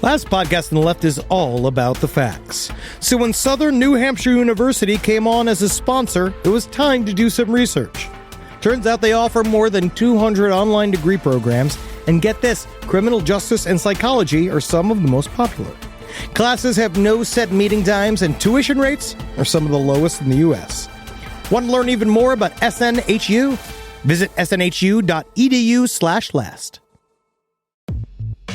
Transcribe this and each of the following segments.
Last podcast on the left is all about the facts. So when Southern New Hampshire University came on as a sponsor, it was time to do some research. Turns out they offer more than 200 online degree programs, and get this, criminal justice and psychology are some of the most popular. Classes have no set meeting times, and tuition rates are some of the lowest in the U.S. Want to learn even more about SNHU? Visit snhu.edu/last.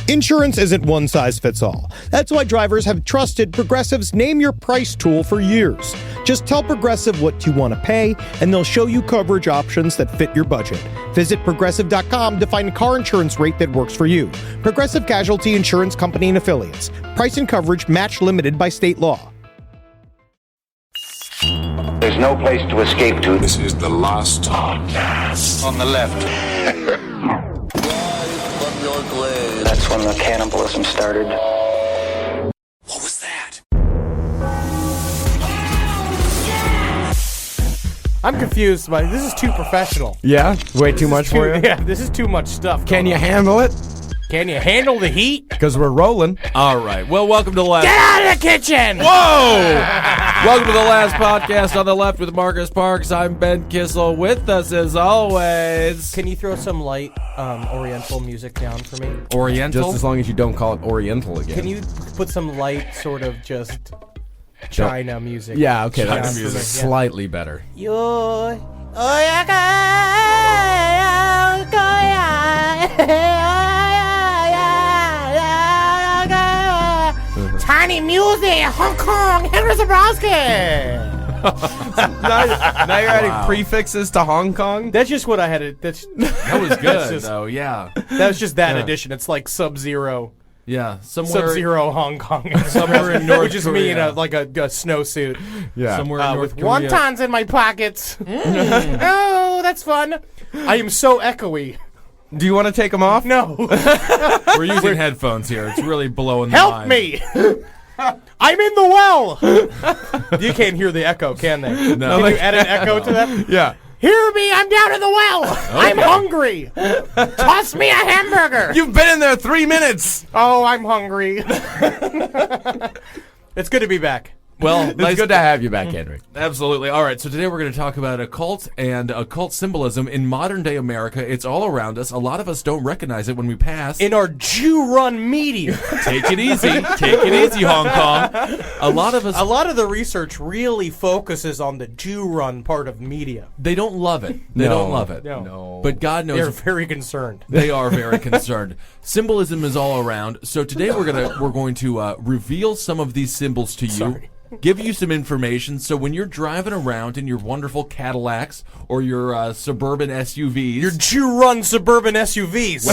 Insurance isn't one size fits all. That's why drivers have trusted Progressive's Name Your Price tool for years. Just tell Progressive what you want to pay, and they'll show you coverage options that fit your budget. Visit Progressive.com to find a car insurance rate that works for you. Progressive Casualty Insurance Company and Affiliates. Price and coverage match limited by state law. There's no place to escape to. This is the last podcast. On the left. That's when the cannibalism started. What was that? I'm confused. This is too professional. Yeah? Way too much for you? Yeah, this is too much stuff. Can you handle it? Can you handle the heat? Because we're rolling. All right. Well, welcome to the last... Get out of the kitchen! Whoa! Welcome to the last podcast on the left with Marcus Parks. I'm Ben Kissel. With us, as always... Can you throw some light Oriental music down for me? Oriental? Just as long as you don't call it Oriental again. Can you put some light sort of just China music? Yeah, okay. China That's music. slightly better. Tiny music, Hong Kong, Henry Zabrowski. now you're adding prefixes to Hong Kong? That's just what I had. That was good, just, though, yeah. That was just that edition. It's like Sub-Zero. Yeah, somewhere... Sub-Zero Hong Kong. Somewhere in North Which is Korea. me in a snowsuit. Yeah. Somewhere in North with Korea. wontons in my pockets. Oh, that's fun. I am so echoey. Do you want to take them off? No. We're using headphones here. It's really blowing the Help mind. me. I'm in the well. You can't hear the echo, can they? No. Can you add an echo to that? Yeah. Hear me, I'm down in the well. I'm hungry. Toss me a hamburger. You've been in there 3 minutes. Oh, I'm hungry. It's good to be back. Well, It's good to have you back, Henry. Absolutely. All right, so today we're going to talk about occult and occult symbolism in modern-day America. It's all around us. A lot of us don't recognize it when we pass. In our Jew-run media. Take it easy. Take it easy, Hong Kong. A lot of the research really focuses on the Jew-run part of media. they don't love it. They don't love it. No. But God knows They're very concerned. they are very concerned. Symbolism is all around. So today we're going to reveal some of these symbols to you. Sorry. Give you some information so when you're driving around in your wonderful Cadillacs or your suburban SUVs, Your Jew-run suburban SUVs.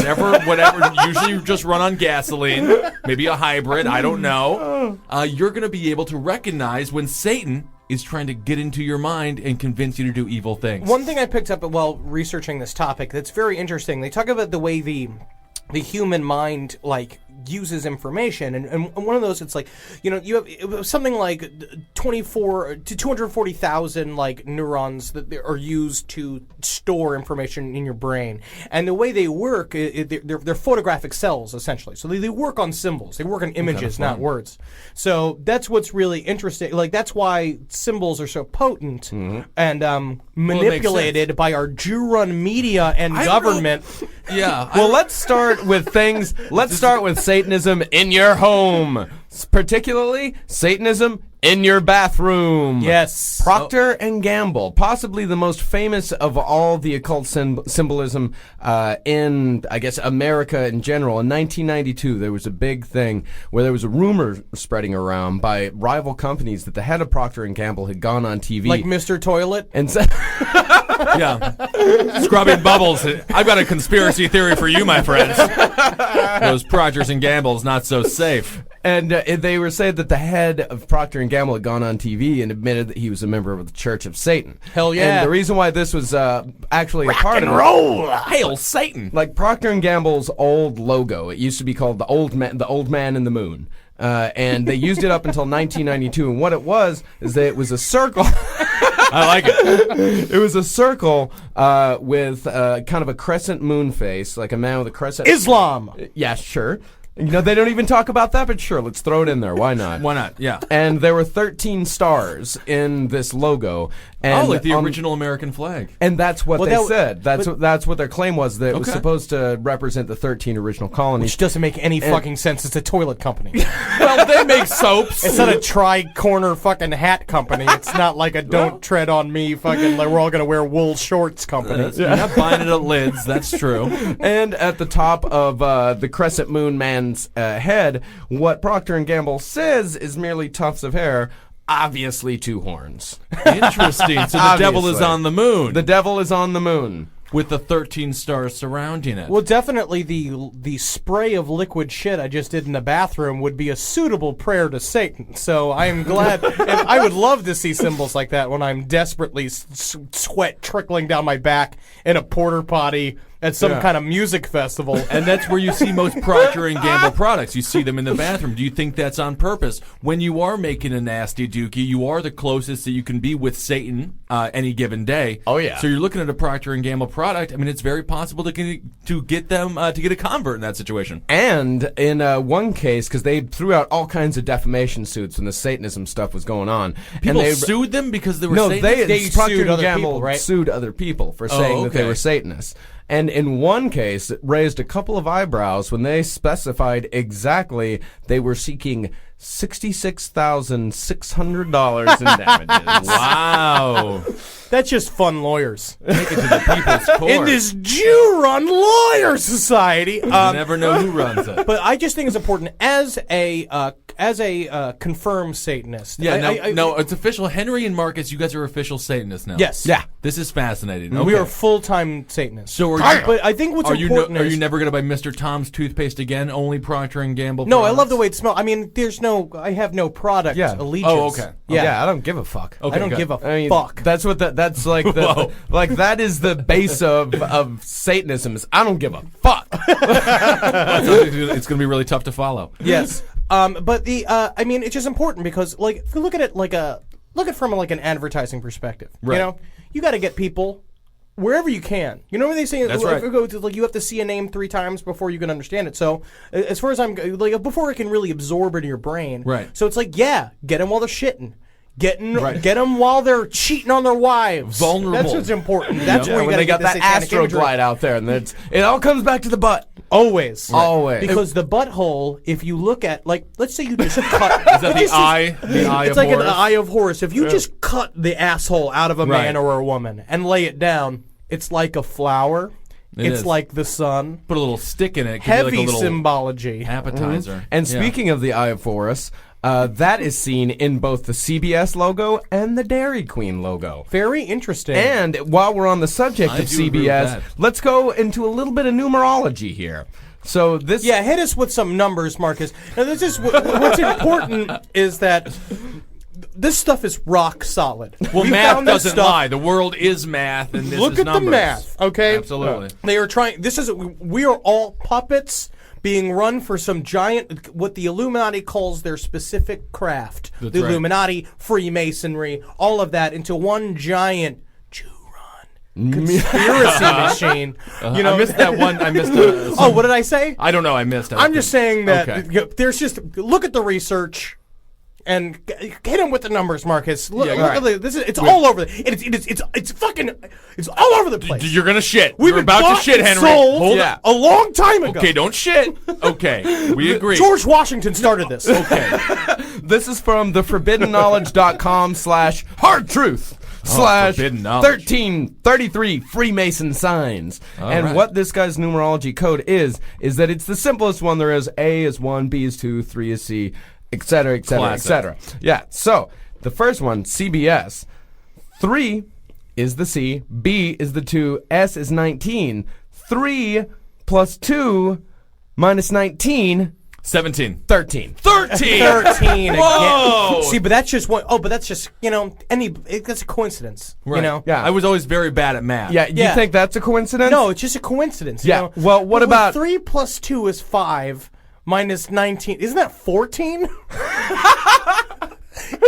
whatever, usually you just run on gasoline, maybe a hybrid, I don't know. You're going to be able to recognize when Satan is trying to get into your mind and convince you to do evil things. One thing I picked up while researching this topic that's very interesting, they talk about the way the human mind, uses information, and one of those, it's you have something like 24 to 240,000 neurons that are used to store information in your brain, and the way they work, they're photographic cells essentially. So they work on symbols, they work on images, not words. So that's what's really interesting. That's why symbols are so potent and manipulated by our Jew-run media and government. Yeah. Well, let's start with things. Let's start with Satanism in your home. Particularly, Satanism in your bathroom. Yes. Procter and Gamble, possibly the most famous of all the occult symbolism in, I guess, America in general. In 1992, there was a big thing where there was a rumor spreading around by rival companies that the head of Procter and Gamble had gone on TV. Like Mr. Toilet? And said... Yeah. Scrubbing bubbles. I've got a conspiracy theory for you, my friends. Those Procters and Gamble's not so safe. And they were saying that the head of Procter & Gamble had gone on TV and admitted that he was a member of the Church of Satan. Hell yeah. And the reason why this was actually a part of it... Roll! Hail Satan! Like Procter & Gamble's old logo, it used to be called the Old Man in the Moon. And they used it up until 1992. And what it was is that it was a circle... I like it. It was a circle with kind of a crescent moon face, like a man with a crescent... Islam! Yeah, sure. They don't even talk about that, but sure, let's throw it in there. Why not? Why not? Yeah. And there were 13 stars in this logo. And like the original American flag. And that's what they said. That's what their claim was, that it was Okay. supposed to represent the 13 original colonies. Which doesn't make any fucking sense. It's a toilet company. Well, they make soaps. It's not a tri-corner fucking hat company. It's not like a don't tread on me fucking like we're all going to wear wool shorts company. You're not buying it at lids. That's true. And at the top of the crescent moon man's head, what Procter & Gamble says is merely tufts of hair, obviously 2 horns. Interesting. So the devil is Obviously. on the moon. The devil is on the moon. With the 13 stars surrounding it. Well, definitely the spray of liquid shit I just did in the bathroom would be a suitable prayer to Satan. So I am glad. And I would love to see symbols like that when I'm desperately sweat trickling down my back in a porta potty at some kind of music festival. And that's where you see most Procter & Gamble products. You see them in the bathroom. Do you think that's on purpose? When you are making a nasty dookie, you are the closest that you can be with Satan any given day. Oh, yeah. So you're looking at a Procter & Gamble product. I mean, it's very possible to get them to get a convert in that situation. And in one case, because they threw out all kinds of defamation suits when the Satanism stuff was going on. People and they sued them because they were No, Satanists? they Procter sued other Gamble people, right? sued other people for saying that they okay. were Satanists. And in one case, it raised a couple of eyebrows when they specified exactly they were seeking $66,600 in damages. Wow. That's just fun lawyers. Take it to the people's court. In this Jew-run lawyer society. You never know who runs it. But I just think it's important as a confirmed Satanist. Yeah, no, it's official. Henry and Marcus, you guys are official Satanists now. Yes. Yeah. This is fascinating. We Okay. are full-time Satanists. So are you, But I think what's are important you is... never going to buy Mr. Tom's toothpaste again? Only Procter & Gamble No, I products? love the way it smells. I mean, I have no product allegiance. Oh, okay. Yeah. I don't give a fuck. Okay, I don't good. give a I mean, fuck. that's what that's like. Whoa. Like that is the base of Satanism. Is I don't give a fuck. It's going to be really tough to follow. Yes. But I mean, it's just important because, like, if you look at it look at it from like an advertising perspective. Right. You know, you got to get people wherever you can. You know what they say? That's If right. you go to, like, you have to see a name 3 times before you can understand it. So, as far as I'm like, before it can really absorb into your brain. Right. So it's like, yeah, get them while they're shitting. Get them while they're cheating on their wives. Vulnerable. That's what's important. That's where you when gotta they got get that the satanic imagery. Astroglide out there, and it all comes back to the butt. Always. Always. Because the butthole, if you look at, like, let's say you just cut. Is that the eye? The eye It's of like Horus? an eye of Horus. If you just cut the asshole out of a man Right. or a woman and lay it down, it's like a flower. It's is. like the sun. Put a little stick in it. It could be Heavy like a little symbology. appetizer. And Yeah. speaking of the Eye of Horus, that is seen in both the CBS logo and the Dairy Queen logo. Very interesting. And while we're on the subject I of do agree with CBS, that. let's go into a little bit of numerology here. So this, yeah, hit us with some numbers, Marcus. Now, this is what's important is that this stuff is rock solid. Well, We math found this doesn't stuff. lie. The world is math, and this Look is at numbers. the math, okay? Absolutely. They are trying. We are all puppets being run for some giant, what the Illuminati calls their specific craft. That's the right. Illuminati, Freemasonry, all of that into one giant Jew-run conspiracy machine. You know, I missed that one. I missed. Oh, what did I say? I don't know. I missed. I'm just saying that Okay. there's just look at the research. And hit him with the numbers, Marcus. Look, Yeah, look all right. at this. It's all over. It's fucking. It's all over the place. You're gonna shit. We've You're been about bought to shit, and Henry. sold Hold Yeah. on. a long time ago. Okay, don't shit. Okay, we agree. George Washington started this. Okay. this is from theforbiddenknowledge.com/hardtruth. forbidden knowledge. 1333 Freemason signs. And right. what this guy's numerology code is that it's the simplest one there is. A is 1, B is 2, 3 is C, etc., etc., Classic. etc. Yeah, so the first one, CBS, 3 is the C, B is the 2, S is 19. 3 plus 2 minus 19, 17. 13. 13. 13 Whoa! again. See, but that's just one. Oh, but that's just that's a coincidence. Right. You know. Yeah. I was always very bad at math. Yeah, you Yeah. think that's a coincidence? No, it's just a coincidence. Yeah. You know? Well, what But about- 3 plus 2 is 5 minus 19? Isn't that 14?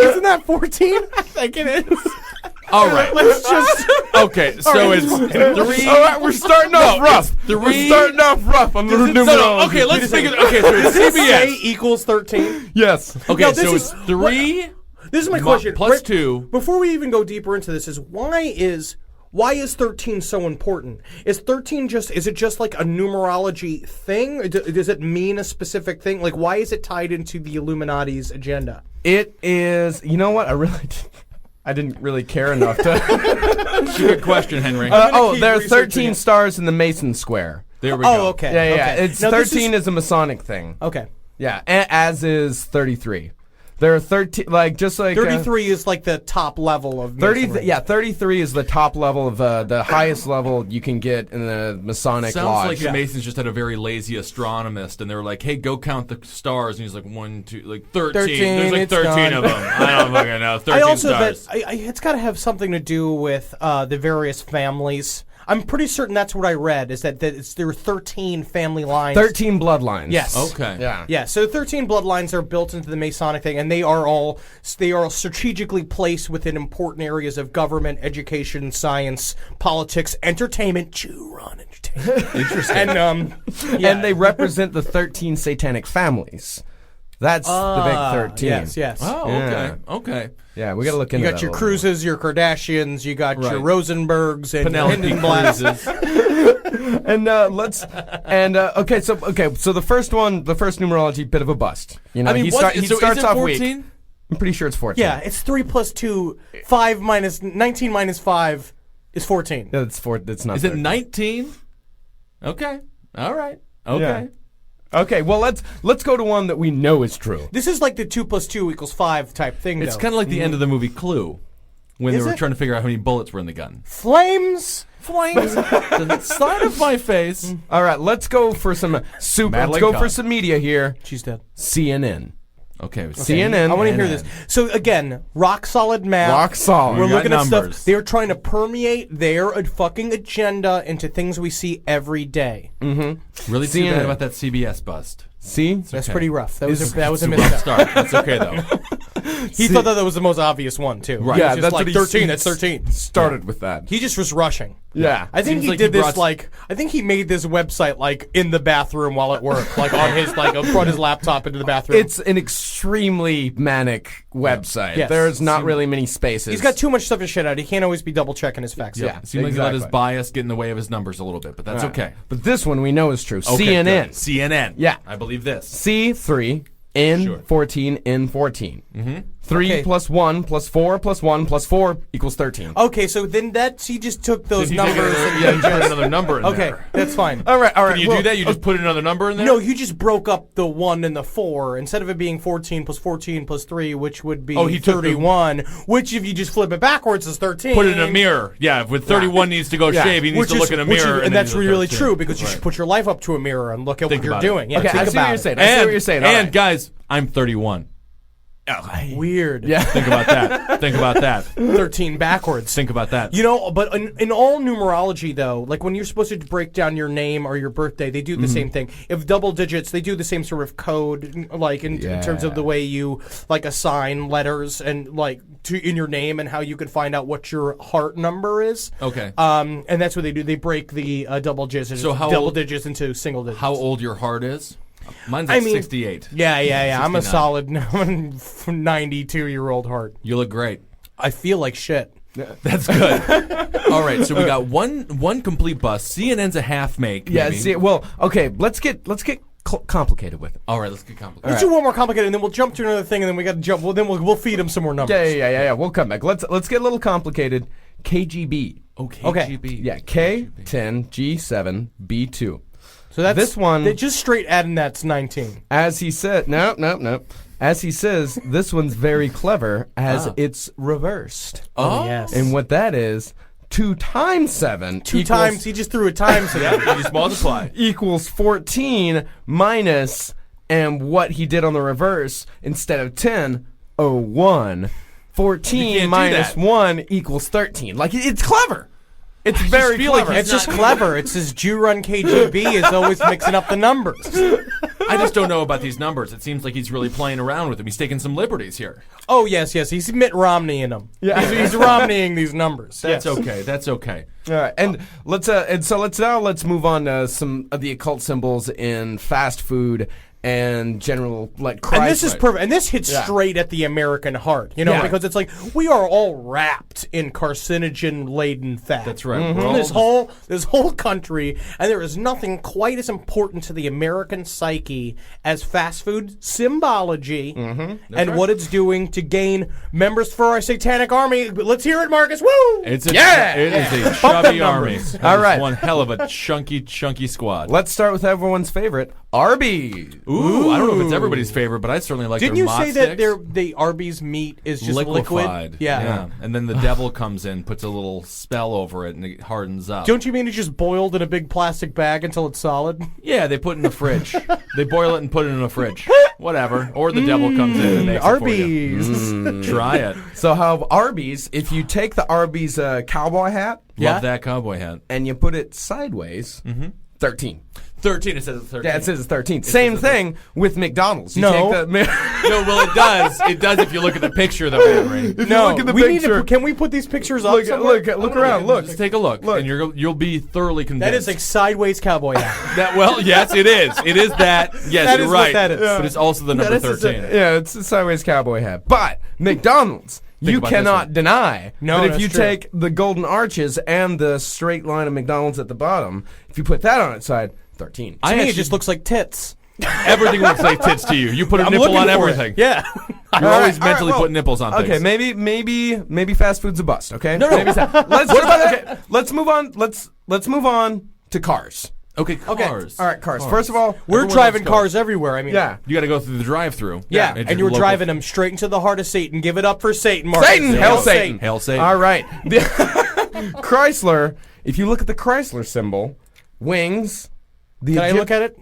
Isn't that 14? I think it is. All right. Let's just. Okay, so it's 3. All right, we're starting off rough. it's 3. We're starting off rough on the numerology. No, okay, let's think of okay, so it's Does it say CBS. equals 13? Yes. Okay, No, so this it's is- 3 This is my question. plus 2. Before we even go deeper into this, is why is 13 so important? Is 13 is it just like a numerology thing? Does it mean a specific thing? Like, why is it tied into the Illuminati's agenda? It is. You know what? I didn't really care enough to. It's a good question, Henry. keep There are researching 13 it. stars in the Mason Square. There we go. Oh, okay. Yeah. Okay. It's Now, this 13 is a Masonic thing. Okay. Yeah, as is 33. There are 13, just like 33 is like the top level of 30. Yeah, 33 is the top level of the highest level you can get in the Masonic Sounds lodge. like the Masons just had a very lazy astronomist, and they were like, "Hey, go count the stars." And he's like, 1, 2, like 13. 13, There's like it's 13 done. of them. I don't fucking know. 13 I also bet stars. it's got to have something to do with the various families. I'm pretty certain that's what I read. Is that there are 13 family lines. 13 bloodlines. Yes. Okay. Yeah. Yeah, so 13 bloodlines are built into the Masonic thing, and they are all strategically placed within important areas of government, education, science, politics, entertainment. Ron entertainment. Interesting. And yeah. And they represent the 13 satanic families. That's the big 13. Yes. Oh, Yeah. Okay. Yeah, we got to look You into got that your a little Cruises, your Kardashians, you got your Right. Rosenbergs and Penelope Hindenblasts. Cruises. And okay, so the first numerology, bit of a bust. You know, I mean, he so starts is it off 14? weak. I'm pretty sure it's 14. Yeah, it's 3 plus 2, 5 minus 19 minus 5 is 14. Yeah, it's 4. It's not. Is it 13. 19? Okay. All right. Okay. Yeah. Okay, well let's go to one that we know is true. This is like the 2 plus 2 equals 5 type thing. It's though. kind of like the end of the movie Clue, when Is they were it? trying to figure out how many bullets were in the gun. Flames. Flames to the side of my face. All right, let's go for some super. Madeleine Let's go Kahn. for some media here. She's dead. CNN. Okay. CNN. I want to hear this. So again, rock solid math. Rock solid. We're We got looking at numbers. stuff. They're trying to permeate their fucking agenda into things we see every day. Really too bad CNN. about that CBS bust. See? That's Okay. pretty rough. That was a It's a misstep. rough start. That's okay though. He thought that was the most obvious one too. Right. He Yeah, was just that's like what he 13. s- That's 13. Started with that. He just was rushing. Yeah. I think Seems he like did he this brought- I think he made this website like in the bathroom while at work, like on his brought his laptop into the bathroom. It's an extremely manic website. Yes. There's not really many spaces. He's got too much stuff to shit out. He can't always be double checking his facts. Yeah. It seems like he let his Exactly. bias get in the way of his numbers a little bit, but that's okay. But this one we know is true. Okay, CNN. good. CNN. Yeah. I believe this. C3 N Sure. 14 N 14. 3 Okay. plus 1 plus 4 plus 1 plus 4 equals 13. Okay, so then he just took those Did he take numbers. another- yeah, he put another number in Okay, there. that's fine. All right. Can you do that? You just put another number in there? No, you just broke up the 1 and the 4 instead of it being 14 plus 3, which would be he took the- 31. Which, if you just flip it backwards, is 13. Put it in a mirror. Yeah, with 31 needs to go Yeah. shave, he needs to look in a mirror. and then that's he's a really 13. true because you Right. should put your life up to a mirror and look at Think what you're about it. doing. Yeah, Okay, I think see what about you're it. saying. I see what you're saying. All And right. guys, I'm 31. Weird. Yeah. Think about that. Think about that. 13 backwards. Think about that. You know, but in all numerology, though, like when you're supposed to break down your name or your birthday, they do the same thing. If double digits, they do the same sort of code, like in terms of the way you like assign letters and like in your name and how you can find out what your heart number is. Okay. And that's what they do. They break the double digits, So how double old- digits into single digits. How old your heart is? Mine's I like mean- 68. Yeah. I'm a 69. solid 92-year-old heart. You look great. I feel like shit. That's good. All right, so we got one complete bust. CNN's a half make. Yeah, maybe. see, well, okay, let's get complicated with it. All right, let's get complicated. Let's do one more complicated, and then we'll jump to another thing, and then we got to jump. Well, then we'll feed him some more numbers. Yeah. We'll come back. Let's get a little complicated. KGB. Okay. Okay. GB. Yeah, K10 G7 B2. So that's This one- They just straight adding that's 19. As he said, no. As he says, this one's very clever as it's reversed. Oh, yes. And what that is, 2 times 7 Two equals, times. He just threw a times. Yeah, you just multiply. equals 14 minus, and what he did on the reverse, instead of 10, 01. You 14 can't do minus that. 1 equals 13. Like, it's clever. It's very feel like clever. It's just clever. It's his Jew-run KGB is always mixing up the numbers. I just don't know about these numbers. It seems like he's really playing around with them. He's taking some liberties here. Oh, yes. He's Mitt Romney in them. Yeah. He's Romneying these numbers. That's yes. okay. That's okay. All right, and let's move on to some of the occult symbols in fast food and general like Christ. And this is perfect. And this hits Yeah. straight at the American heart, you know, Yeah. because it's like we are all wrapped in carcinogen-laden fat. That's right. Mm-hmm. We're all This whole country, and there is nothing quite as important to the American psyche as fast food symbology and right. what it's doing to gain members for our satanic army. Let's hear it, Marcus. Woo! It is a Bump chubby them army. numbers. That All is right. one hell of a chunky squad. Let's start with everyone's favorite, Arby's. Ooh, I don't know if it's everybody's favorite, but I certainly like Didn't their you say Mott that sticks. the Arby's meat is just liquefied? liquid? Yeah. And then the devil comes in, puts a little spell over it, and it hardens up. Don't you mean it's just boiled in a big plastic bag until it's solid? Yeah, they put it in the fridge. They boil it and put it in the fridge. Whatever. Or the devil comes in and makes Arby's. it for you. Try it. So how Arby's, if you take the Arby's cowboy hat Yeah. Love that cowboy hat. and you put it sideways, 13. 13. It says it's 13. Yeah, it says it's 13. Same thing with McDonald's. You No. take the, No, well, it does. It does if you look at the picture that we're in, Ray. if you No, look at the we need picture, to. Can we put these pictures up? look somewhere? look around, look. Just take a look, and you'll be thoroughly convinced. That is a sideways cowboy hat. that. Well, yes, it is. It is that. Yes, That you're is what right. that is. But it's also the number This is 13. it's a sideways cowboy hat. But McDonald's, you about this cannot one. deny No, that if that's you true. take the golden arches and the straight line of McDonald's at the bottom, if you put that on its side, 13. To me, it just looks like tits. Everything looks like tits to you. You put a I'm nipple looking on for it. everything. Yeah. You're always all right, mentally well, putting nipples on things. Okay, maybe fast food's a bust. Okay, No, no. Maybe let's move on. Let's move on to cars. Okay, cars. All right, cars. First of all, We're Everyone driving loves cars. cars everywhere. I mean, yeah, You got to go through the drive-through. Yeah, At and your you were local- driving them straight into the heart of Satan. Give it up for Satan, Marcus. Satan, hail Satan. Hail Satan. All right, the Chrysler. If you look at the Chrysler symbol, wings. Can I look at it?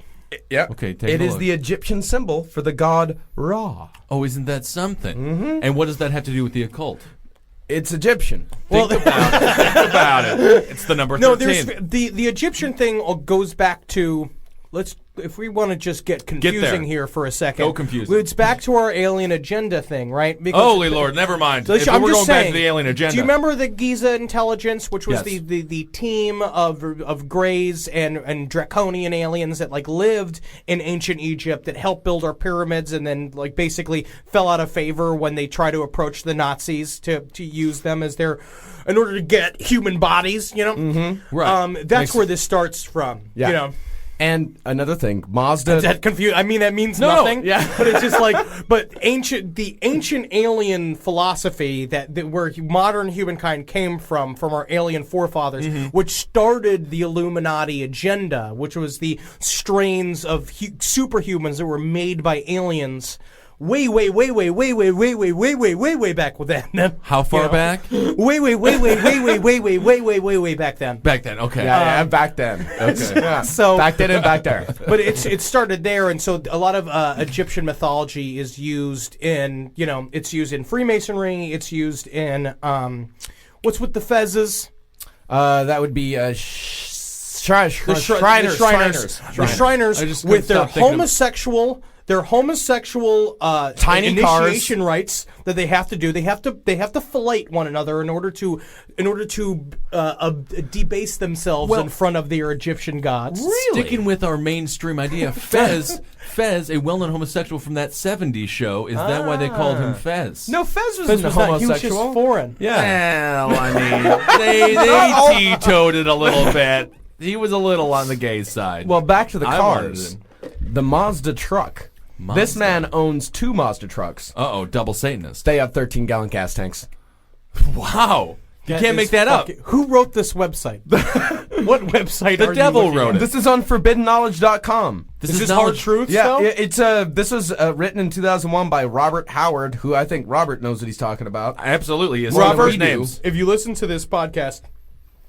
Yeah. Okay, take It a is look. the Egyptian symbol for the god Ra. Oh, isn't that something? And what does that have to do with the occult? It's Egyptian. Think about it. Think about it. It's the number 13. No, there's the Egyptian thing goes back to if we want to just get confusing there. here for a second. Go confusing. It's back to our alien agenda thing, right? Because Holy Lord, never mind. So If I'm we're just going saying, back to the alien agenda. Do you remember the Giza intelligence, which was Yes. the team of Greys and draconian aliens that like lived in ancient Egypt that helped build our pyramids and then like basically fell out of favor when they try to approach the Nazis to use them as their in order to get human bodies, you know? Mm-hmm. Right. That's where this starts from. Yeah. You know. And another thing, Mazda. Is that confused? I mean, that means No, nothing. yeah. But it's just like, the ancient alien philosophy that where modern humankind came from our alien forefathers, which started the Illuminati agenda, which was the strains of superhumans that were made by aliens. Way back then. How far back? Way back then. Back then, okay. Yeah, back then. Okay. Yeah. So Back then and back there. but it started there, and so a lot of Egyptian mythology is used in it's used in Freemasonry. It's used in what's with the fezzes? That would be Shriners. The Shriners I just with their couldn't stop thinking of- homosexual. Their homosexual Tiny initiation rites that they have to do. They have to fellate one another in order to debase themselves in front of their Egyptian gods. Sticking with our mainstream idea, Fez, a well-known homosexual from that 70s show, is that why they called him Fez? No, Fez was Fez a was not- he was homosexual. just foreign. Yeah. Well, I mean, they teetoed it a little bit. He was a little on the gay side. Well, back to the I cars. wanted The Mazda truck. This man owns 2 Mazda trucks. Uh-oh, double Satanist. They have 13-gallon gas tanks. Wow. You can't is make that up. fucking- Who wrote this website? What website? The are devil you looking wrote at? it. This is on forbiddenknowledge.com. This Is is this hard knowledge. truth? Yeah, though? it's this was written in 2001 by Robert Howard, who I think Robert knows what he's talking about. Absolutely. It's Robert, Robert names. if you listen to this podcast,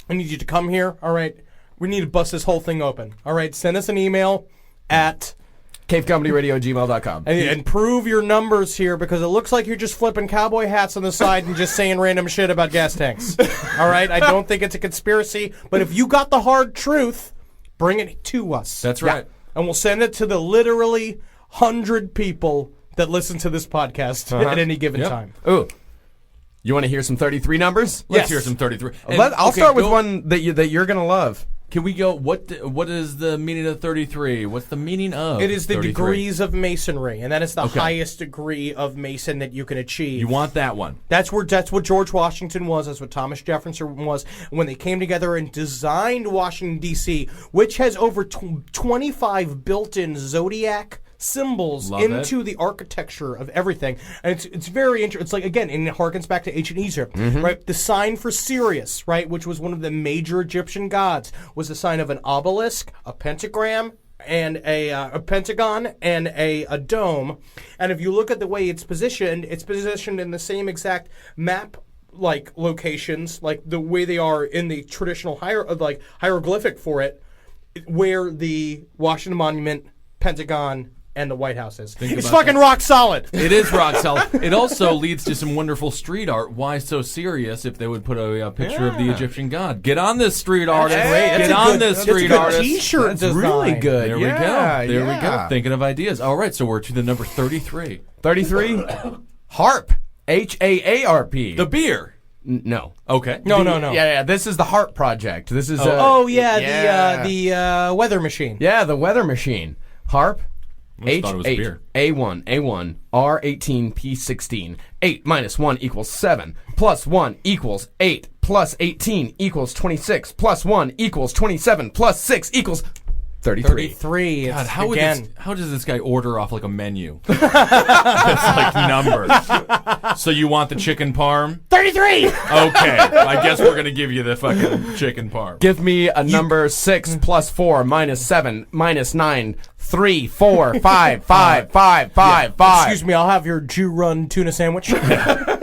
I need you to come here. All right, we need to bust this whole thing open. All right, send us an email at cavecomedyradio@gmail.com. And prove your numbers here, because it looks like you're just flipping cowboy hats on the side and just saying random shit about gas tanks. All right? I don't think it's a conspiracy, but if you got the hard truth, bring it to us. That's right. And we'll send it to the literally 100 people that listen to this podcast at any given time. Ooh. You want to hear some 33 numbers? Let's hear some 33. I'll start with one that you're going to love. Can we go, what is the meaning of 33? What's the meaning of It is the 33? degrees of masonry, and that is the highest degree of mason that you can achieve. You want that one. That's what George Washington was. That's what Thomas Jefferson was. When they came together and designed Washington, D.C., which has over 25 built-in zodiac symbols into the architecture of everything. And it's very interesting. It's like, again, and it harkens back to ancient Egypt, right? The sign for Sirius, right, which was one of the major Egyptian gods, was the sign of an obelisk, a pentagram, and a pentagon, and a dome. And if you look at the way it's positioned in the same exact map like locations, like the way they are in the traditional hieroglyphic for it, where the Washington Monument, Pentagon, and the White House is. It's fucking rock solid. It is rock solid. It also leads to some wonderful street art. Why so serious if they would put a picture of the Egyptian god? Get on this, street artist. Get on this, street artist. T-shirt That's really good. There we go. There we go. Thinking of ideas. All right, so we're to the number 33. 33? Harp. HAARP. The beer. No. Okay. No. Yeah. This is the Harp Project. This is. The weather machine. Yeah, the weather machine. Harp. I thought it was beer. A1, R18, P16. 8 minus 1 equals 7. Plus 1 equals 8. Plus 18 equals 26. Plus 1 equals 27. Plus 6 equals 33. 33. God, how does this guy order off like a menu? It's like numbers. So you want the chicken parm? 33! Okay, I guess we're going to give you the fucking chicken parm. Give me a number 6 plus 4 minus 7 minus 9. 3, 4, 5, 5, 5, 5, 5. Excuse me, I'll have your Jew run tuna sandwich.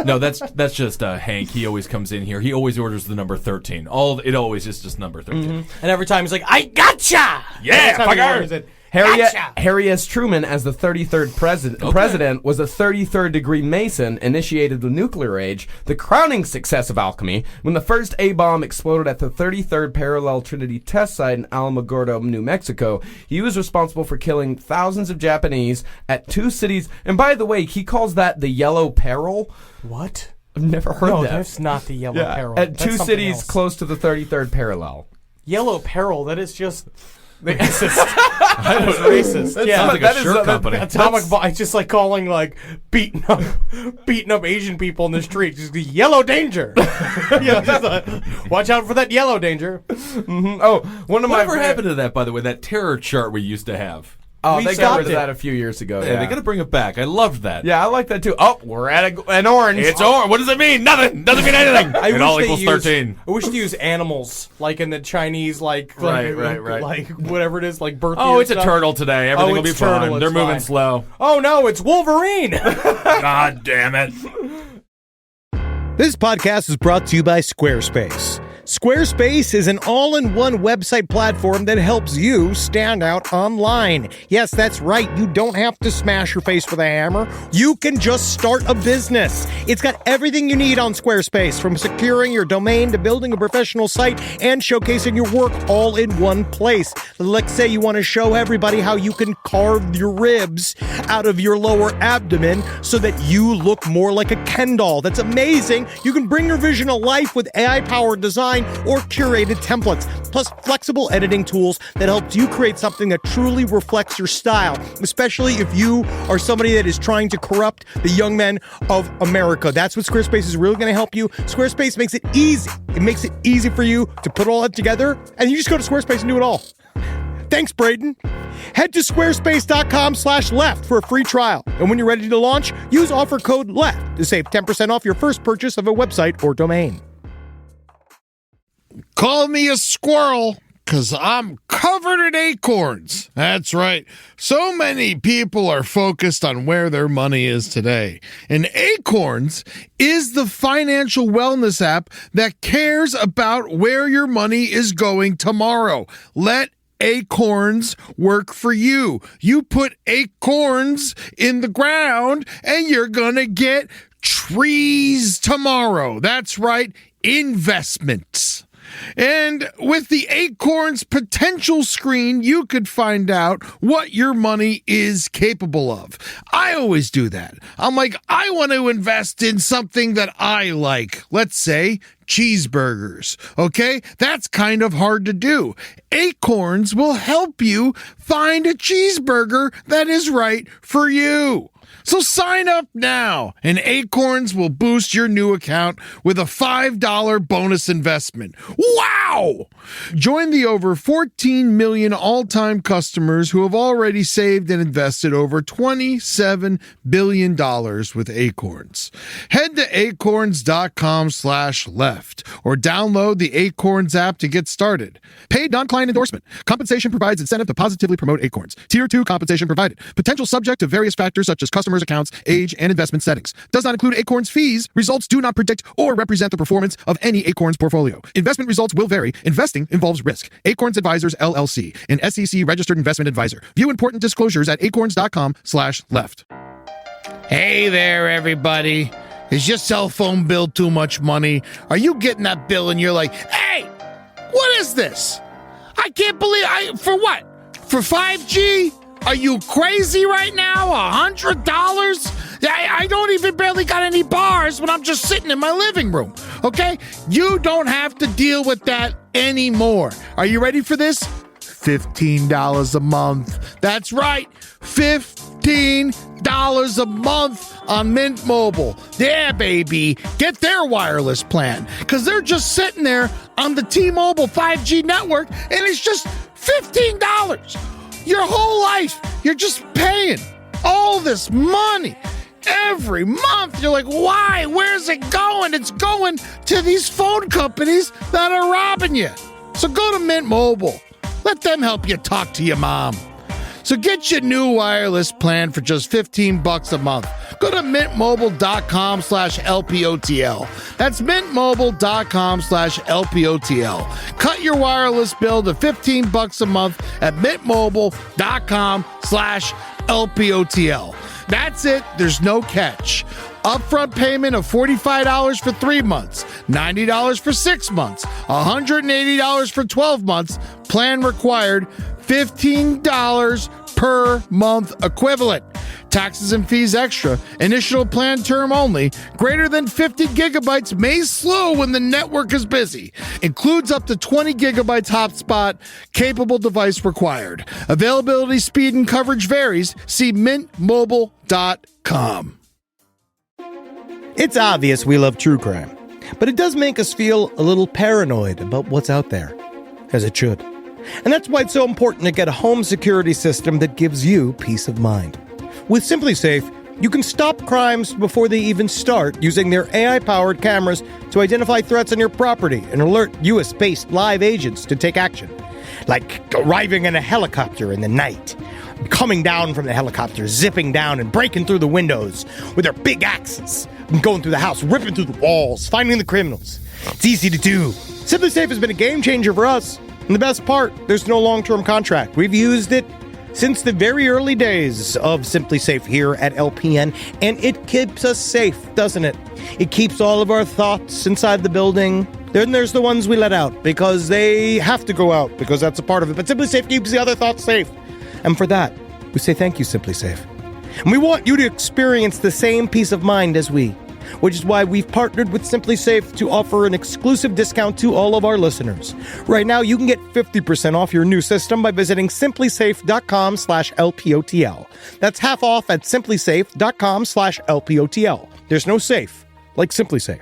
No, that's just Hank. He always comes in here. He always orders the number 13. It always is just number 13. And every time he's like, I gotcha! Yeah, fucker! Harry S. Truman, as the 33rd president, was a 33rd degree Mason, initiated the nuclear age, the crowning success of alchemy, when the first A-bomb exploded at the 33rd parallel Trinity test site in Alamogordo, New Mexico. He was responsible for killing thousands of Japanese at 2 cities, and by the way, he calls that the Yellow Peril. What? I've never heard No, that. that's not the Yellow Peril. At That's 2 something cities else. close to the 33rd parallel. Yellow Peril, that is just... racist. That is racist. Sounds like a shirt company. Atomic bomb. It's just like calling beating up Asian people in the street. Just the yellow danger. Watch out for that yellow danger. Oh, one of Whatever happened to that, by the way? That terror chart we used to have. Oh, We they got stopped rid of it. that a few years ago. Yeah, they got to bring it back. I loved that. Yeah, I like that too. Oh, we're at an orange. It's orange. What does it mean? Nothing. Doesn't mean anything. It all equals 13. I wish they use animals, like in the Chinese, Right. like whatever it is, like birthday. Oh, or it's a stuff. turtle today. Everything will be it's turtle, fine. it's They're moving fine. slow. Oh no, it's Wolverine. God damn it. This podcast is brought to you by Squarespace. Squarespace is an all-in-one website platform that helps you stand out online. Yes, that's right. You don't have to smash your face with a hammer. You can just start a business. It's got everything you need on Squarespace, from securing your domain to building a professional site and showcasing your work all in one place. Let's say you want to show everybody how you can carve your ribs out of your lower abdomen so that you look more like a Ken doll. That's amazing. You can bring your vision to life with AI-powered design or curated templates, plus flexible editing tools that helps you create something that truly reflects your style, especially if you are somebody that is trying to corrupt the young men of America. That's what Squarespace is really going to help you. Squarespace makes it easy. It makes it easy for you to put all that together, and you just go to Squarespace and do it all. Thanks, Braden. Head to squarespace.com/left for a free trial. And when you're ready to launch, use offer code LEFT to save 10% off your first purchase of a website or domain. Call me a squirrel, 'cause I'm covered in acorns. That's right. So many people are focused on where their money is today. And Acorns is the financial wellness app that cares about where your money is going tomorrow. Let acorns work for you. You put acorns in the ground and you're gonna get trees tomorrow. That's right, investments. And with the Acorns Potential Screen, you could find out what your money is capable of. I always do that. I'm like, I want to invest in something that I like. Let's say cheeseburgers. Okay? That's kind of hard to do. Acorns will help you find a cheeseburger that is right for you. So sign up now, and Acorns will boost your new account with a $5 bonus investment. Wow! Join the over 14 million all-time customers who have already saved and invested over $27 billion with Acorns. Head to acorns.com/left or download the Acorns app to get started. Paid non-client endorsement. Compensation provides incentive to positively promote Acorns. Tier 2 compensation provided. Potential subject to various factors such as customers' accounts, age, and investment settings. Does not include Acorns fees. Results do not predict or represent the performance of any Acorns portfolio. Investment results will vary. Investing involves risk. Acorns Advisors, LLC, an SEC registered investment advisor. View important disclosures at acorns.com/left. Hey there, everybody. Is your cell phone bill too much money? Are you getting that bill and you're like, hey, what is this? I can't believe for what? For 5G? Are you crazy right now? $100? I don't even barely got any bars when I'm just sitting in my living room, okay? You don't have to deal with that anymore. Are you ready for this? $15 a month. That's right, $15 a month on Mint Mobile. Yeah, baby. Get their wireless plan, because they're just sitting there on the T-Mobile 5G network, and it's just $15. Your whole life, you're just paying all this money every month. You're like, why? Where's it going? It's going to these phone companies that are robbing you. So go to Mint Mobile. Let them help you talk to your mom. So get your new wireless plan for just $15 a month. Go to mintmobile.com/LPOTL. That's mintmobile.com/LPOTL. Cut your wireless bill to $15 a month at mintmobile.com/LPOTL. That's it. There's no catch. Upfront payment of $45 for 3 months, $90 for 6 months, $180 for 12 months. Plan required, $15 per month equivalent. Taxes and fees extra. Initial plan term only. Greater than 50 gigabytes may slow when the network is busy. Includes up to 20 gigabytes hotspot. Capable device required. Availability, speed, and coverage varies. See mintmobile.com. It's obvious we love true crime, but it does make us feel a little paranoid about what's out there, as it should. And that's why it's so important to get a home security system that gives you peace of mind. With SimpliSafe, you can stop crimes before they even start using their AI-powered cameras to identify threats on your property and alert US-based live agents to take action. Like arriving in a helicopter in the night, coming down from the helicopter, zipping down and breaking through the windows with their big axes, and going through the house, ripping through the walls, finding the criminals. It's easy to do. SimpliSafe has been a game changer for us. And the best part, there's no long-term contract. We've used it since the very early days of SimpliSafe here at LPN, and it keeps us safe, doesn't it? It keeps all of our thoughts inside the building. Then there's the ones we let out because they have to go out because that's a part of it. But SimpliSafe keeps the other thoughts safe. And for that, we say thank you, SimpliSafe. And we want you to experience the same peace of mind as we, which is why we've partnered with SimpliSafe to offer an exclusive discount to all of our listeners. Right now, you can get 50% off your new system by visiting simplisafe.com/LPOTL. That's half off at simplisafe.com/LPOTL. There's no safe like SimpliSafe.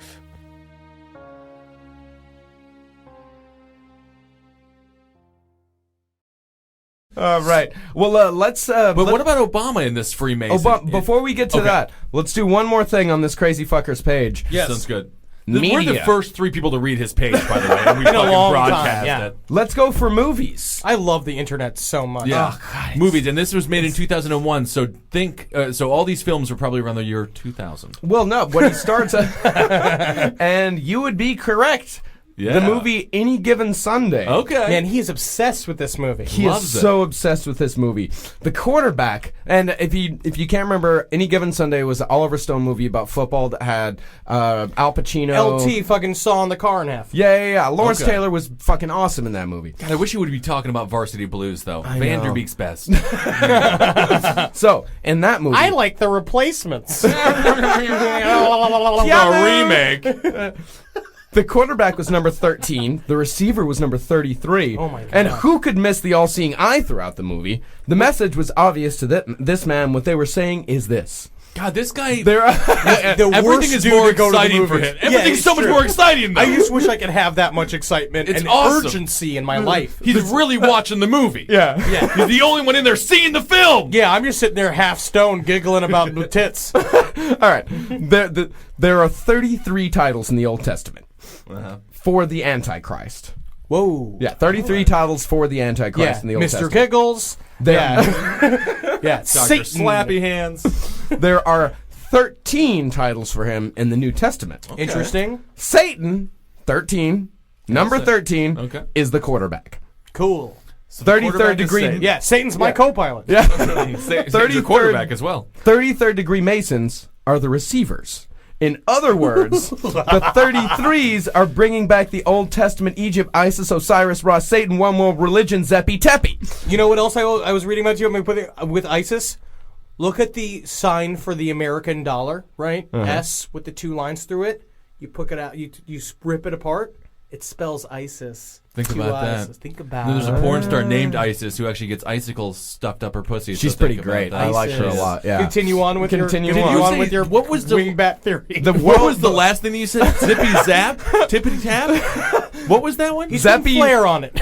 All right. Well, let's. But what about Obama in this Freemason? Before we get to that, let's do one more thing on this crazy fucker's page. Yes. Sounds good. Media. We're the first 3 people to read his page, by the way. And we Been a fucking long broadcast time, yeah. it. Let's go for movies. I love the internet so much. Yeah, Oh, God, movies, and this was made in 2001. So so all these films were probably around the year 2000. Well, no, when he starts, and you would be correct. Yeah. The movie Any Given Sunday. Okay. Man, he is obsessed with this movie. He Loves is it. so obsessed with this movie. The quarterback, and if you can't remember, Any Given Sunday was an Oliver Stone movie about football that had Al Pacino. LT fucking sawing the car in half. Yeah. Lawrence Okay. Taylor was fucking awesome in that movie. God, I wish you would be talking about Varsity Blues, though. know. Vanderbeek's best. So, in that movie... I like the replacements. A remake. The quarterback was number 13. The receiver was number 33. Oh my God. And who could miss the all-seeing eye throughout the movie? The message was obvious to this man. What they were saying is this. God, this guy. There are The Everything worst is dude more to go to the exciting for movies. him. Yeah, Everything's it's so much true. more exciting, though. I just wish I could have that much excitement It's and awesome. urgency in my life. He's really watching the movie. Yeah. He's the only one in there seeing the film. Yeah, I'm just sitting there half stoned giggling about the tits. All right. There are 33 titles in the Old Testament for the Antichrist. Whoa. Yeah, 33 titles for the Antichrist in the Old Mr. Testament. Giggles. Yeah. Yeah. Dr. Satan. Slappy Hands. There are 13 titles for him in the New Testament. Interesting. Satan, 13, number 13, Okay. is the quarterback. Cool. 33rd degree. Yeah, Satan's my co-pilot. Yeah. He's a quarterback as well. 33rd degree Masons are the receivers. In other words, the 33s are bringing back the Old Testament Egypt, Isis, Osiris, Ra, Satan, one world religion, Zeppy Teppy. You know what else I was reading about you with ISIS? Look at the sign for the American dollar, right? S with the 2 lines through it. You pick it out, you rip it apart. It spells ISIS. Think 2 about I's. that. Think about There's it. a porn star named Isis who actually gets icicles stuffed up her pussy. She's so pretty think about great. that. I like her a ISIS. lot. Yeah. Continue on with Continue your on. with your What was the- wingbat theory. What was the last thing that you said? Zippy Zap? Tippity Tap? What was that one? He's putting Zeppy- flair on it.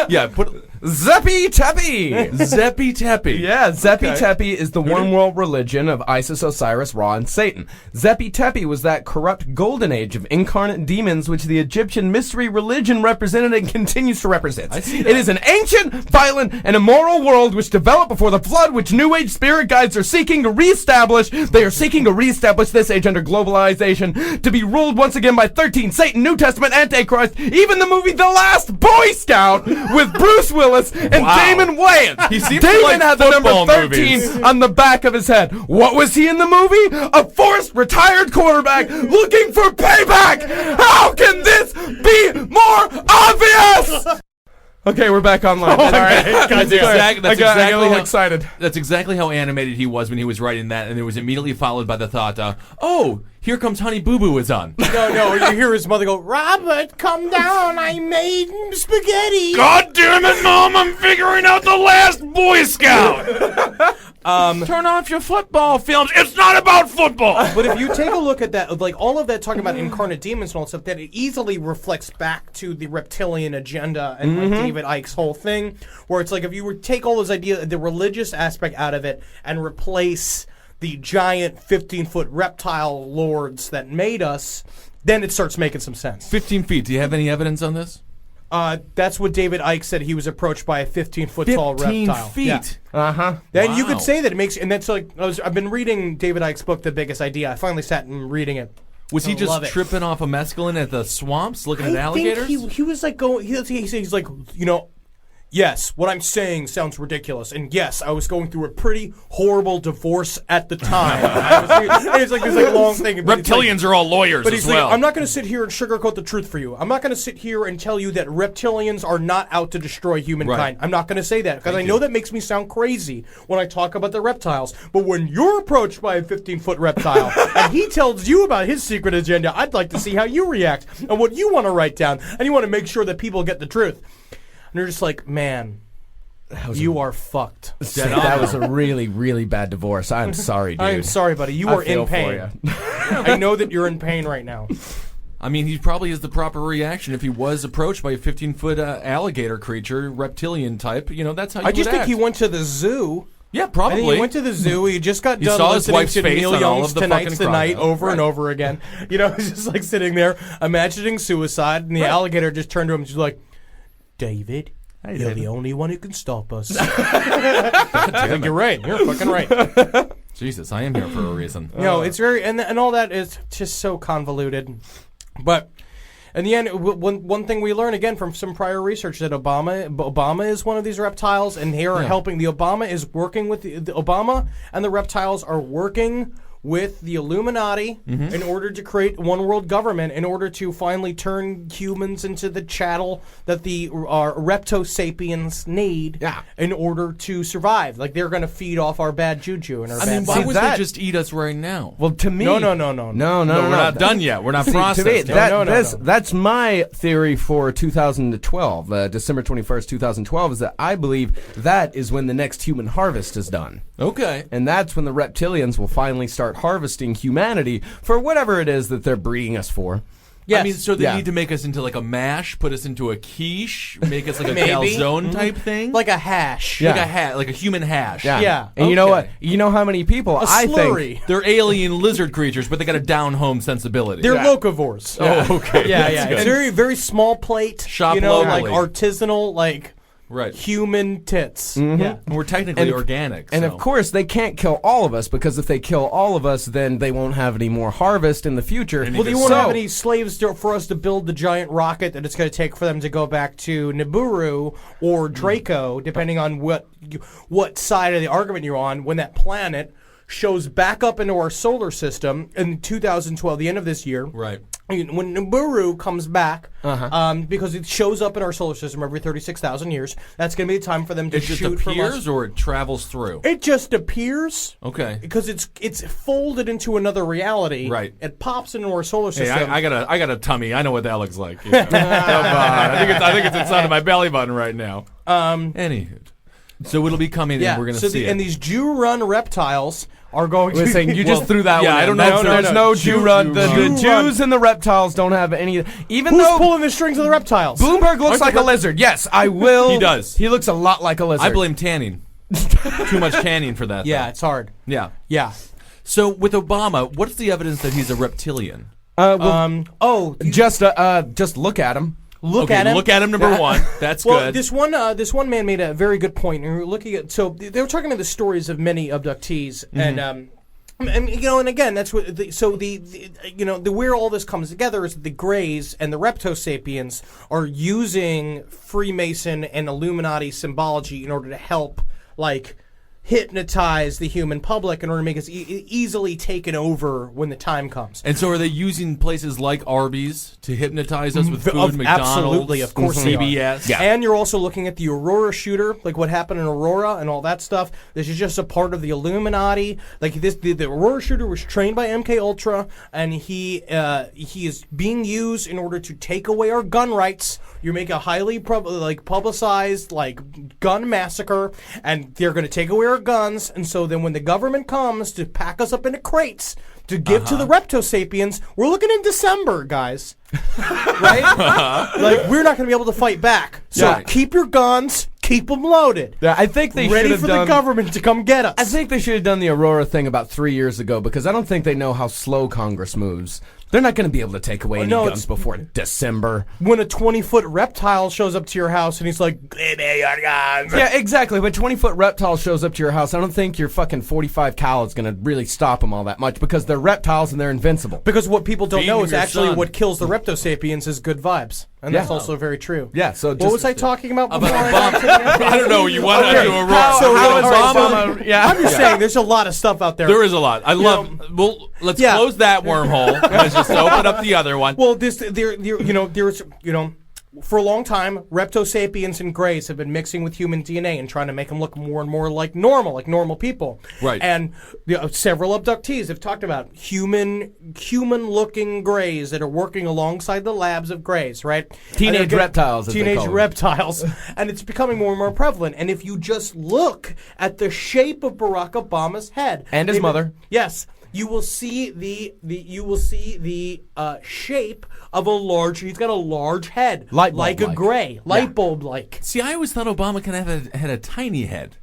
Yeah, put Zeppy Teppy. Zeppy Teppy. Yeah, Zeppy Teppy is the one world religion of Isis, Osiris, Ra, and Satan. Zeppy Teppy was that corrupt golden age of incarnate demons which the Egyptian mystery religion represented and continues to represent. I see that. It is an ancient, violent, and immoral world which developed before the flood, which New Age spirit guides are seeking to reestablish. They are seeking to reestablish this age under globalization, to be ruled once again by 13, Satan, New Testament, Antichrist, even the movie The Last Boy Scout with Bruce Willis and Wow. Damon Wayans. He seems to Damon like had the number football 13 movies. on the back of his head. What was he in the movie? A forced retired quarterback looking for payback. How can this be more obvious? Okay, we're back online. All right. That's exactly I got a little how- excited. That's exactly how animated he was when he was writing that, and it was immediately followed by the thought, oh, here comes Honey Boo Boo is on. No, you hear his mother go, Robert, come down, I made spaghetti. God damn it, Mom, I'm figuring out the Last Boy Scout. Turn off your football films. It's not about football. But if you take a look at that, like all of that talking about incarnate demons and all that stuff, that it easily reflects back to the reptilian agenda and like David Icke's whole thing, where it's like if you were to take all those ideas, the religious aspect out of it, and replace the giant 15-foot reptile lords that made us, then it starts making some sense. 15 feet. Do you have any evidence on this? That's what David Icke said. He was approached by a 15-foot tall 15 reptile. feet. Yeah. Uh-huh. Then you Wow. could say that it makes, and that's like I've been reading David Icke's book, The Biggest Idea. I finally sat and reading it. Was he I just love it. tripping off a mescaline at the swamps looking at alligators? think he was like going. He's like, yes, what I'm saying sounds ridiculous, and yes, I was going through a pretty horrible divorce at the time. It's like this long thing. but it's like- Reptilians are all lawyers But as he's well. like, I'm not going to sit here and sugarcoat the truth for you. I'm not going to sit here and tell you that reptilians are not out to destroy humankind. Right. I'm not going to say that because I know that makes me sound crazy when I talk about the reptiles. But when you're approached by a 15-foot reptile and he tells you about his secret agenda, I'd like to see how you react and what you want to write down. And you want to make sure that people get the truth. And they're just like, man, you are fucked. That was a really, really bad divorce. I'm sorry, dude. I'm sorry, buddy. You I are feel in for pain. ya. I know that you're in pain right now. I mean, he probably is the proper reaction if he was approached by a 15-foot alligator creature, reptilian type. That's how you I just would think act. he went to the zoo. Yeah, I probably. think he went to the zoo. He just got done saw his listening wife's to face Neil on all Young's of the Tonight's fucking the Night crocodile. over and over again. He's just like sitting there imagining suicide, and the alligator just turned to him and she's like, David, you're the only one who can stop us. I think you're right. You're fucking right. Jesus, I am here for a reason. It's very, and all that is just so convoluted. But In the end, one thing we learn again from some prior research that Obama is one of these reptiles, and they are helping. The Obama is working with the Obama and the reptiles are working with the Illuminati in order to create one world government, in order to finally turn humans into the chattel that the reptosapiens need in order to survive. Like, they're going to feed off our bad juju and our I mean, bad why vibes. would they just eat us right now? Well, to me, No. We're not done yet. We're not See, to me, processed. that's my theory for 2012, December 21st, 2012, is that I believe that is when the next human harvest is done. Okay. And that's when the reptilians will finally start harvesting humanity for whatever it is that they're breeding us for. Yes. I mean, so they Yeah. need to make us into like a mash, put us into a quiche, make us like a Maybe. calzone type thing, Like a hash. Yeah. like a human hash. Yeah. And you know Okay. what? You know how many people I slurry. think They're alien lizard creatures, but they got a down home sensibility. They're locavores. Oh, okay. Yeah, That's yeah. good. It's very, very small plate. Shop you know, locally. like artisanal, like Right. human tits. Mm-hmm. Yeah. And we're technically And- organic. And so. of course, they can't kill all of us, because if they kill all of us, then they won't have any more harvest in the future. Well, they won't have any slaves for us to build the giant rocket that it's going to take for them to go back to Nibiru or Draco, depending on what side of the argument you're on. When that planet shows back up into our solar system in 2012, the end of this year. Right. When Nibiru comes back, because it shows up in our solar system every 36,000 years, that's going to be the time for them to It just shoot from us. appears or it travels through? It just appears. Okay. Because it's folded into another reality. Right. It pops into our solar Hey, system. I got a tummy. I know what that looks like. Yeah. Come on. I think it's inside of my belly button right now. Anywho. So it'll be coming in. We're going to see it. And these Jew-run reptiles are going to... Listen, you just threw that one. I in. don't know. That's- There's no Jew run. The Jew Jews and the reptiles don't have any. Even Who's though pulling the strings of the reptiles? Bloomberg looks Aren't like the a lizard. Yes, I will. He does. He looks a lot like a lizard. I blame tanning. Too much tanning for that. Yeah, though. it's hard. Yeah. Yeah. So with Obama, what's the evidence that he's a reptilian? Just look at him. Look at him. Look at him. Number one. That's Well, good. this one man made a very good point. And we were looking at, so they were talking about the stories of many abductees, and you know, and again, that's what. The where all this comes together is the Greys and the Reptosapiens are using Freemason and Illuminati symbology in order to help, like, hypnotize the human public in order to make us easily taken over when the time comes. And so are they using places like Arby's to hypnotize us with food, McDonald's, Absolutely, of course they are. CBS? Yeah. And you're also looking at the Aurora shooter, like what happened in Aurora and all that stuff. This is just a part of the Illuminati. Like this, the Aurora shooter was trained by MK Ultra, and he is being used in order to take away our gun rights. You make a highly publicized gun massacre, and they're going to take away our guns. And so then when the government comes to pack us up into crates to give to the Reptosapiens, we're looking in December, guys. Right? Like, we're not going to be able to fight back. So Yeah. keep your guns, keep them loaded. Yeah, I think they Ready should have for done. the government to come get us. I think they should have done the Aurora thing about 3 years ago, because I don't think they know how slow Congress moves. They're not going to be able to take away any no, guns it's- before December. When a 20-foot reptile shows up to your house and he's like, "Give me your guns." Yeah, exactly. When a 20-foot reptile shows up to your house, I don't think your fucking 45 cal is going to really stop them all that much, because they're reptiles and they're invincible. Because what people don't Feed know him is your actually son. what kills the Reptosapiens is good vibes. And that's Yeah. also very true. Yeah, so What just- was I talking about before? I don't know. You want to do Aurora. How is Obama? Yeah. I'm just saying, there's a lot of stuff out there. There is a lot. I love. Well, let's Yeah. close that wormhole. Let's just open up the other one. Well, there's for a long time, Reptosapiens and Greys have been mixing with human DNA and trying to make them look more and more like normal people. Right. And several abductees have talked about human-looking Greys that are working alongside the labs of Greys, right? Teenage And they're reptiles, as they Teenage call them. reptiles. And it's becoming more and more prevalent. And if you just look at the shape of Barack Obama's head And his mother. Yes, you will see the shape of a large. He's got a large head, Light bulb like a like. gray, light bulb like. See, I always thought Obama had a tiny head.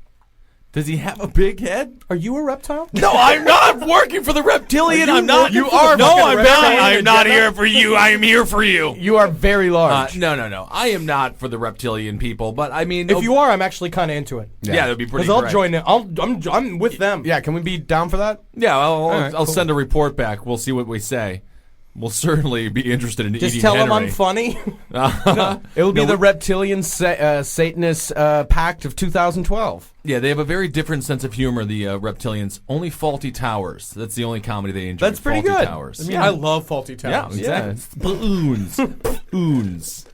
Does he have a big head? Are you a reptile? No, I'm not working for the reptilian. I'm not. You are No, fucking I'm not. reptilian. I'm not here for you. I am here for you. You are very large. No. I am not for the reptilian people. But I mean, If you are, I'm actually kind of into it. yeah, that'd be pretty. Because I'll great. join it. I'm with them. Yeah, can we be down for that? Yeah, right, I'll cool. send a report back. We'll see what we say. will certainly be interested in Just eating tell Henry. him I'm funny. It will be the Reptilian Satanist Pact of 2012. Yeah, they have a very different sense of humor, the Reptilians. Only Faulty Towers. That's the only comedy they enjoy. That's pretty Faulty good. Towers. I mean, I love Faulty yeah, Towers. exactly. Balloons. Balloons.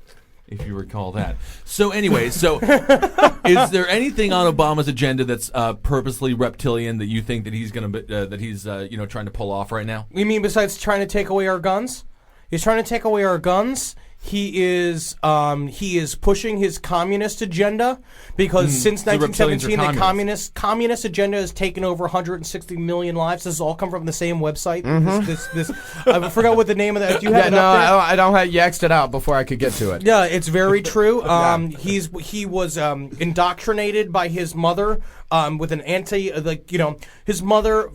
If you recall that. So anyway, is there anything on Obama's agenda that's purposely reptilian that you think that he's going to trying to pull off right now? You mean besides trying to take away our guns? He's trying to take away our guns. He is pushing his communist agenda because since the reptilians 1917 are the communist agenda has taken over 160 million lives. This has all come from the same website. This I forgot what the name of that. Do you have it up there? I don't have. You X'd it out before I could get to it. Yeah, it's very true. He was indoctrinated by his mother with an his mother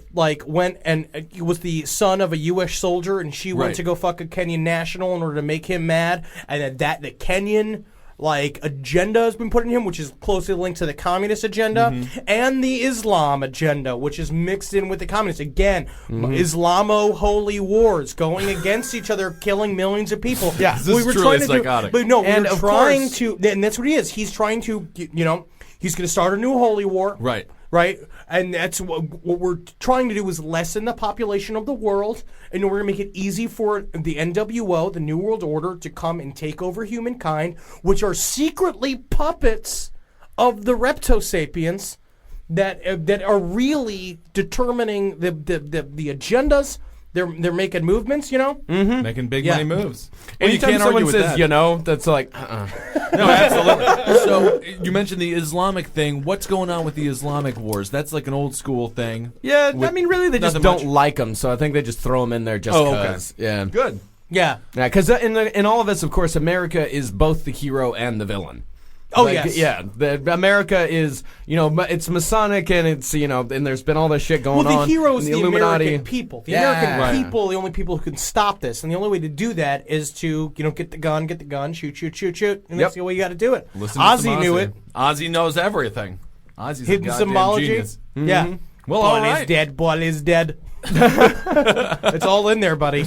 went and he was the son of a U.S. soldier, and she went Right. to go fuck a Kenyan national in order to make him mad, and then the Kenyan agenda has been put in him, which is closely linked to the communist agenda and the Islam agenda, which is mixed in with the communists. Again, Islamo-holy wars going against each other, killing millions of people. Yeah, this is truly psychotic. But no, And we're of trying course- to, and that's what he is. He's trying to, he's going to start a new holy war. Right. Right? And that's what we're trying to do is lessen the population of the world in order to make it easy for the NWO, the New World Order, to come and take over humankind, which are secretly puppets of the Reptosapiens that are really determining the agendas. They're making movements, Making big money moves. And you Anytime can't someone argue with says, that. that's like, No, absolutely. So you mentioned the Islamic thing. What's going on with the Islamic wars? That's like an old school thing. yeah. With I mean, really, they just nothing don't much. like them, so I think they just throw them in there just Oh, okay. because. Yeah, Good. Yeah. yeah. Because in all of this, of course, America is both the hero and the villain. Oh, yes. Yeah. America is, it's Masonic, and it's, and there's been all this shit going Well, on. the hero is and the Illuminati. American people. The Yeah. American Right. people, the only people who can stop this. And the only way to do that is to, get the gun, shoot. And that's the way you got to do it. Listen to Ozzy some knew Ozzy. it. Ozzy knows everything. Ozzy's Hidden a goddamn symbology. genius. Yeah. Well, Ball all is right. dead. Ball is dead. It's all in there, buddy.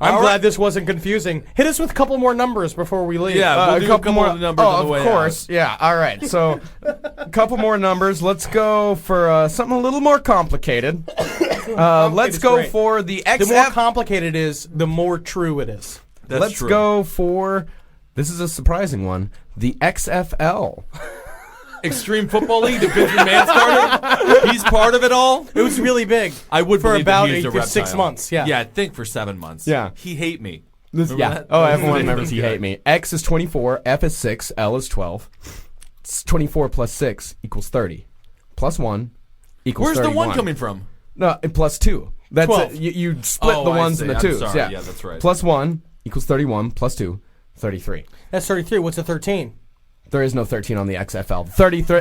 I'm glad this wasn't confusing. Hit us with a couple more numbers before we leave. Yeah, we'll do a couple more of the numbers on the way of course. Yeah. All right. So, a couple more numbers. Let's go for something a little more complicated. Let's is go great. for the XF. The more complicated it is, the more true it is. That's Let's true. go for. This is a surprising one. The XFL. Extreme Football League that Benjamin Mann started. He's part of it all. It was really big. I would for believe about that he's a 6 reptile. months. Yeah. Yeah, I think for 7 months. Yeah. He hate me. Remember Yeah. that? Oh, That was everyone good. remembers he Good. hate me. X is 24, F is 6, L is 12. It's 24 plus 6 equals 30. Plus 1 equals Where's 31. the one coming from? No, and plus 2. That's 12. it. You split Oh, the I ones see. and the I'm twos. sorry. Yeah. Yeah, that's right. Plus 1 equals 31. Plus 2, 33. That's 33. What's a 13? There is no 13 on the XFL.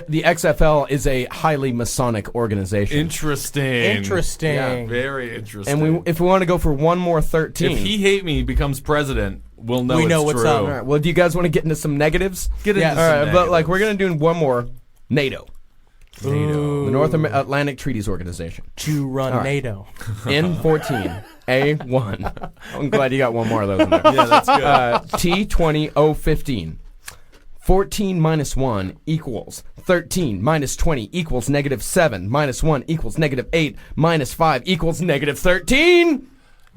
The XFL is a highly Masonic organization. Interesting. Interesting. Yeah, very interesting. And if we want to go for one more 13. if he hate me becomes president, we'll know We it's know what's true. up. All right. Well, do you guys want to get into some negatives? Get into Yes. some All right, but negatives. we're going to do one more. NATO. NATO. The North Atlantic Treaties Organization. To run right. NATO. N14. A1. I'm glad you got one more of those in there. Yeah, that's good. T20O15. 14 minus 1 equals 13 minus 20 equals negative 7 minus 1 equals negative 8 minus 5 equals negative 13.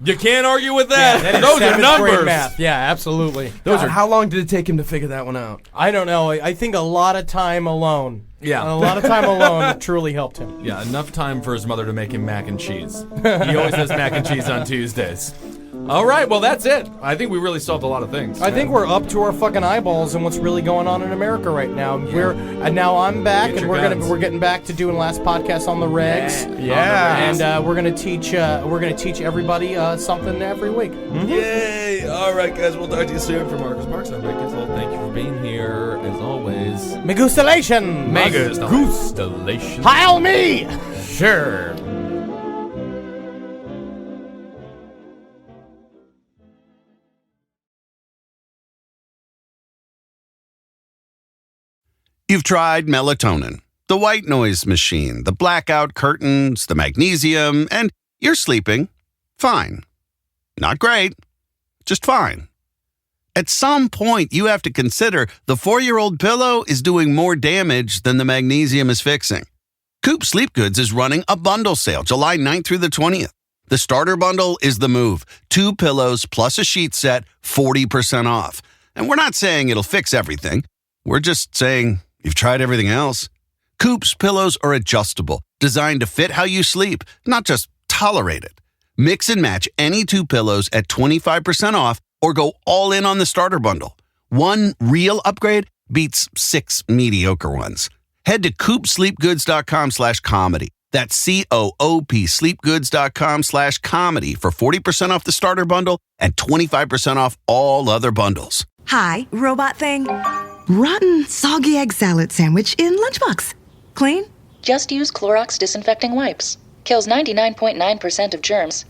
You can't argue with that. That is Those are 7th grade numbers. math. Yeah, absolutely. Those are. How long did it take him to figure that one out? I don't know. I think a lot of time alone. Yeah. A lot of time alone truly helped him. Yeah, enough time for his mother to make him mac and cheese. He always has mac and cheese on Tuesdays. All right, well, that's it. I think we really solved a lot of things. I think we're up to our fucking eyeballs in what's really going on in America right now. Now I'm back, Get and your guns. we're getting back to doing last podcast on the regs. Yeah. And we're gonna teach everybody something every week. Yay! All right, guys, we'll talk to you soon. For Marcus Parks, I'm Rick Kisel. Thank you for being here, as always. Megustulation. Megustulation. Heil me. Sure. You've tried melatonin, the white noise machine, the blackout curtains, the magnesium, and you're sleeping fine. Not great, just fine. At some point, you have to consider the 4-year-old pillow is doing more damage than the magnesium is fixing. Coop Sleep Goods is running a bundle sale July 9th through the 20th. The starter bundle is the move. 2 pillows plus a sheet set, 40% off. And we're not saying it'll fix everything. We're just saying you've tried everything else. Coop's pillows are adjustable, designed to fit how you sleep, not just tolerate it. Mix and match any 2 pillows at 25% off or go all in on the starter bundle. One real upgrade beats 6 mediocre ones. Head to coopsleepgoods.com/comedy. That's COOP sleepgoods.com/comedy for 40% off the starter bundle and 25% off all other bundles. Hi, robot thing. Rotten, soggy egg salad sandwich in lunchbox. Clean? Just use Clorox disinfecting wipes. Kills 99.9% of germs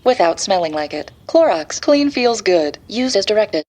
without smelling like it. Clorox. Clean feels good. Used as directed.